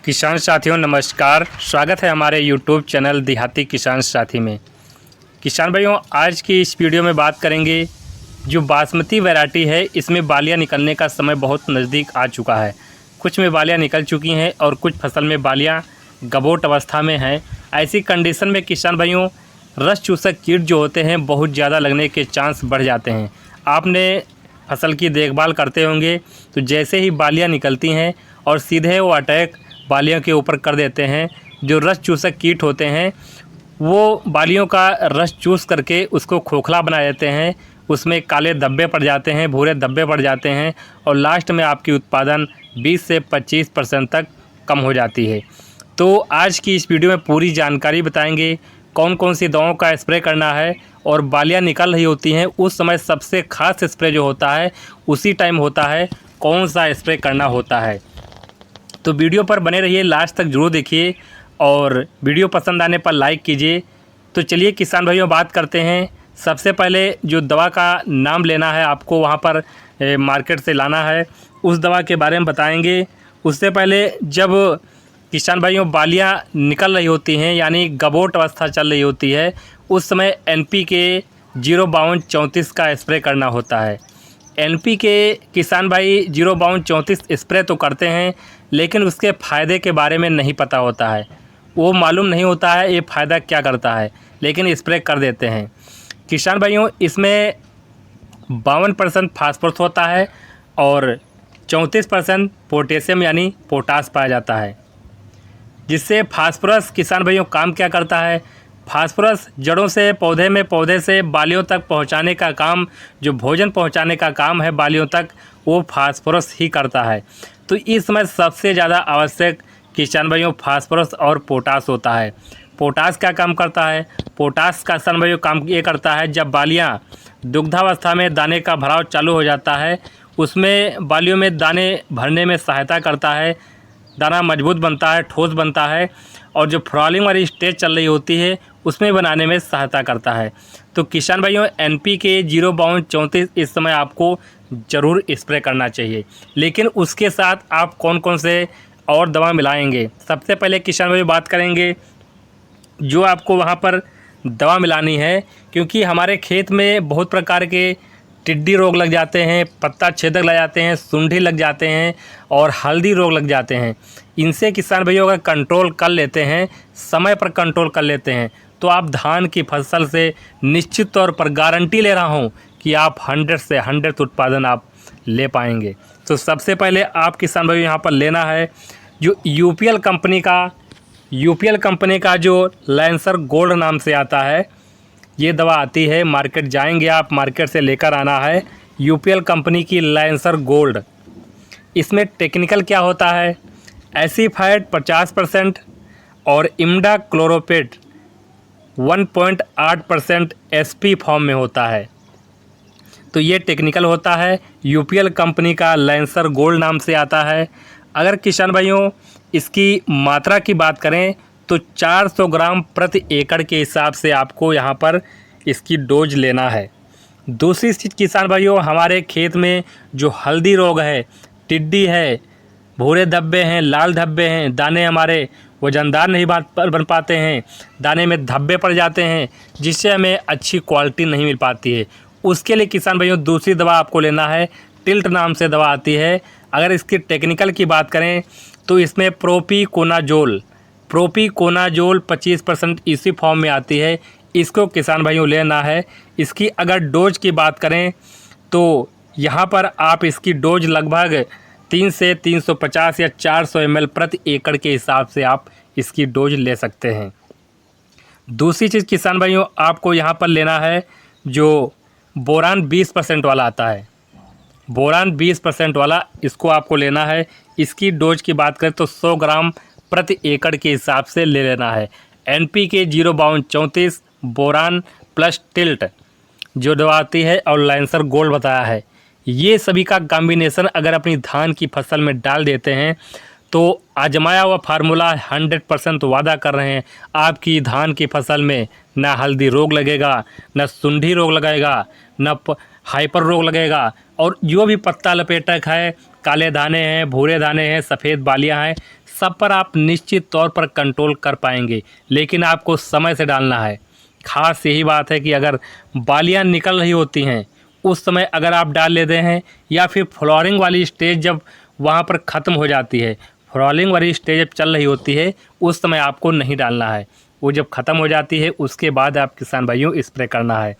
किसान साथियों नमस्कार। स्वागत है हमारे YouTube चैनल देहाती किसान साथी में। किसान भाइयों, आज की इस वीडियो में बात करेंगे जो बासमती वैरायटी है, इसमें बालियां निकलने का समय बहुत नज़दीक आ चुका है। कुछ में बालियां निकल चुकी हैं और कुछ फसल में बालियां गबोट अवस्था में हैं। ऐसी कंडीशन में किसान भाइयों, रस चूसक कीट जो होते हैं बहुत ज़्यादा लगने के चांस बढ़ जाते हैं। आपने फसल की देखभाल करते होंगे तो जैसे ही बालियां निकलती हैं और सीधे वो अटैक बालियों के ऊपर कर देते हैं। जो रस चूसक कीट होते हैं वो बालियों का रस चूस करके उसको खोखला बना देते हैं। उसमें काले धब्बे पड़ जाते हैं, भूरे धब्बे पड़ जाते हैं और लास्ट में आपकी उत्पादन 20 से 25% तक कम हो जाती है। तो आज की इस वीडियो में पूरी जानकारी बताएंगे कौन कौन सी दवाओं का स्प्रे करना है, और बालियां निकल रही होती हैं उस समय सबसे खास स्प्रे जो होता है उसी टाइम होता है, कौन सा स्प्रे करना होता है। तो वीडियो पर बने रहिए, लास्ट तक जरूर देखिए और वीडियो पसंद आने पर लाइक कीजिए। तो चलिए किसान भाइयों बात करते हैं। सबसे पहले जो दवा का नाम लेना है आपको, वहाँ पर मार्केट से लाना है, उस दवा के बारे में बताएंगे। उससे पहले जब किसान भाइयों बालियाँ निकल रही होती हैं यानी गबोट अवस्था चल रही होती है, उस समय NPK 05234 का स्प्रे करना होता है। NPK किसान भाई 05234 स्प्रे तो करते हैं, लेकिन उसके फ़ायदे के बारे में नहीं पता होता है। वो मालूम नहीं होता है ये फ़ायदा क्या करता है, लेकिन स्प्रे कर देते हैं। किसान भाइयों, इसमें 52% फास्फोरस होता है और 34% पोटेशियम यानी पोटास पाया जाता है। जिससे फास्फोरस किसान भाइयों काम क्या करता है, फास्फोरस जड़ों से पौधे में, पौधे से बालियों तक पहुंचाने का काम, जो भोजन पहुंचाने का काम है बालियों तक, वो फास्फोरस ही करता है। तो इस समय सबसे ज़्यादा आवश्यक किसान भाइयों फास्फोरस और पोटास होता है। पोटास क्या काम करता है, पोटास का किसान भाइयों काम ये करता है जब बालियाँ दुग्धावस्था में दाने का भराव चालू हो जाता है, उसमें बालियों में दाने भरने में सहायता करता है। दाना मजबूत बनता है, ठोस बनता है, और जो फ्रॉलिंग वाली स्टेज चल रही होती है उसमें बनाने में सहायता करता है। तो किसान भाइयों NPK 05234 इस समय आपको ज़रूर स्प्रे करना चाहिए। लेकिन उसके साथ आप कौन कौन से और दवा मिलाएंगे, सबसे पहले किसान भाइयों बात करेंगे जो आपको वहाँ पर दवा मिलानी है। क्योंकि हमारे खेत में बहुत प्रकार के टिड्डी रोग लग जाते हैं, पत्ता छेदक लग जाते हैं, सुंडी लग जाते हैं और हल्दी रोग लग जाते हैं। इनसे किसान भाइयों अगर कंट्रोल कर लेते हैं, समय पर कंट्रोल कर लेते हैं, तो आप धान की फसल से निश्चित तौर पर गारंटी ले रहा हूं कि आप 100 से 100 उत्पादन आप ले पाएंगे। तो सबसे पहले आप किसान भाइयों यहाँ पर लेना है जो UPL कंपनी का जो लैंसर गोल्ड नाम से आता है, ये दवा आती है। मार्केट जाएंगे आप, मार्केट से लेकर आना है UPL कंपनी की लैंसर गोल्ड। इसमें टेक्निकल क्या होता है, एसीफाइड 50% और इम्डा क्लोरोपेट 1.8% SP फॉर्म में होता है। तो ये टेक्निकल होता है, UPL कंपनी का लैंसर गोल्ड नाम से आता है। अगर किसान भाइयों इसकी मात्रा की बात करें तो 400 ग्राम प्रति एकड़ के हिसाब से आपको यहाँ पर इसकी डोज लेना है। दूसरी चीज़ किसान भाइयों, हमारे खेत में जो हल्दी रोग है, टिड्डी है, भूरे धब्बे हैं, लाल धब्बे हैं, दाने हमारे वजनदार नहीं बन पाते हैं, दाने में धब्बे पड़ जाते हैं, जिससे हमें अच्छी क्वालिटी नहीं मिल पाती है, उसके लिए किसान भाइयों दूसरी दवा आपको लेना है। टिल्ट नाम से दवा आती है। अगर इसकी टेक्निकल की बात करें तो इसमें प्रोपिकोनाजोल 25% इसी फॉर्म में आती है। इसको किसान भाइयों लेना है। इसकी अगर डोज की बात करें तो यहाँ पर आप इसकी डोज लगभग 3 से 350 या 400 ml प्रति एकड़ के हिसाब से आप इसकी डोज ले सकते हैं। दूसरी चीज़ किसान भाइयों आपको यहाँ पर लेना है जो बोरान 20% वाला आता है। बोरान 20% वाला इसको आपको लेना है। इसकी डोज की बात करें तो 100 ग्राम प्रति एकड़ के हिसाब से ले लेना है। NPK 05234 बोरान प्लस टिल्ट जो दवा आती है और लैंसर गोल्ड बताया है, ये सभी का कॉम्बिनेशन अगर अपनी धान की फसल में डाल देते हैं तो आजमाया हुआ फार्मूला 100% वादा कर रहे हैं, आपकी धान की फसल में ना हल्दी रोग लगेगा, ना सुंडी रोग लगेगा, ना हाइपर रोग लगेगा, और जो भी पत्ता लपेटक है, काले दाने हैं, भूरे दाने हैं, सफ़ेद बालियां हैं, सब पर आप निश्चित तौर पर कंट्रोल कर पाएंगे, लेकिन आपको समय से डालना है। खास यही बात है कि अगर बालियाँ निकल रही होती हैं उस समय अगर आप डाल लेते हैं, या फिर फ्लावरिंग वाली स्टेज जब वहाँ पर ख़त्म हो जाती है, फ्लावरिंग वाली स्टेज जब चल रही होती है उस समय आपको नहीं डालना है। वो जब ख़त्म हो जाती है उसके बाद आप किसान भाइयों स्प्रे करना है।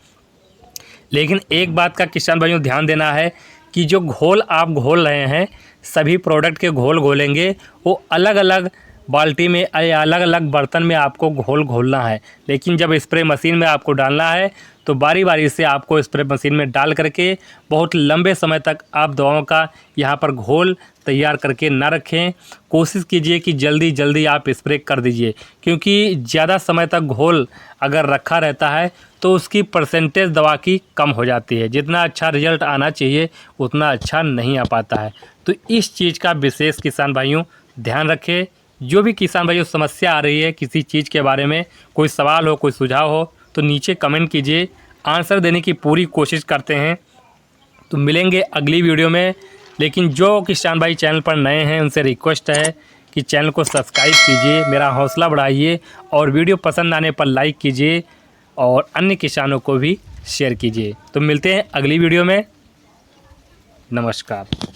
लेकिन एक बात का किसान भाइयों ध्यान देना है कि जो घोल आप घोल रहे हैं, सभी प्रोडक्ट के घोल घोलेंगे वो अलग अलग बाल्टी में या अलग अलग बर्तन में आपको घोल घोलना है। लेकिन जब स्प्रे मशीन में आपको डालना है तो बारी बारी से आपको स्प्रे मशीन में डाल करके बहुत लंबे समय तक आप दवाओं का यहाँ पर घोल तैयार करके ना रखें। कोशिश कीजिए कि जल्दी जल्दी आप स्प्रे कर दीजिए, क्योंकि ज़्यादा समय तक घोल अगर रखा रहता है तो उसकी परसेंटेज दवा की कम हो जाती है। जितना अच्छा रिजल्ट आना चाहिए उतना अच्छा नहीं आ पाता है। तो इस चीज़ का विशेष किसान भाइयों ध्यान रखें। जो भी किसान भाइयों समस्या आ रही है किसी चीज़ के बारे में, कोई सवाल हो, कोई सुझाव हो, तो नीचे कमेंट कीजिए, आंसर देने की पूरी कोशिश करते हैं। तो मिलेंगे अगली वीडियो में। लेकिन जो किसान भाई चैनल पर नए हैं उनसे रिक्वेस्ट है कि चैनल को सब्सक्राइब कीजिए, मेरा हौसला बढ़ाइए, और वीडियो पसंद आने पर लाइक कीजिए और अन्य किसानों को भी शेयर कीजिए। तो मिलते हैं अगली वीडियो में। नमस्कार।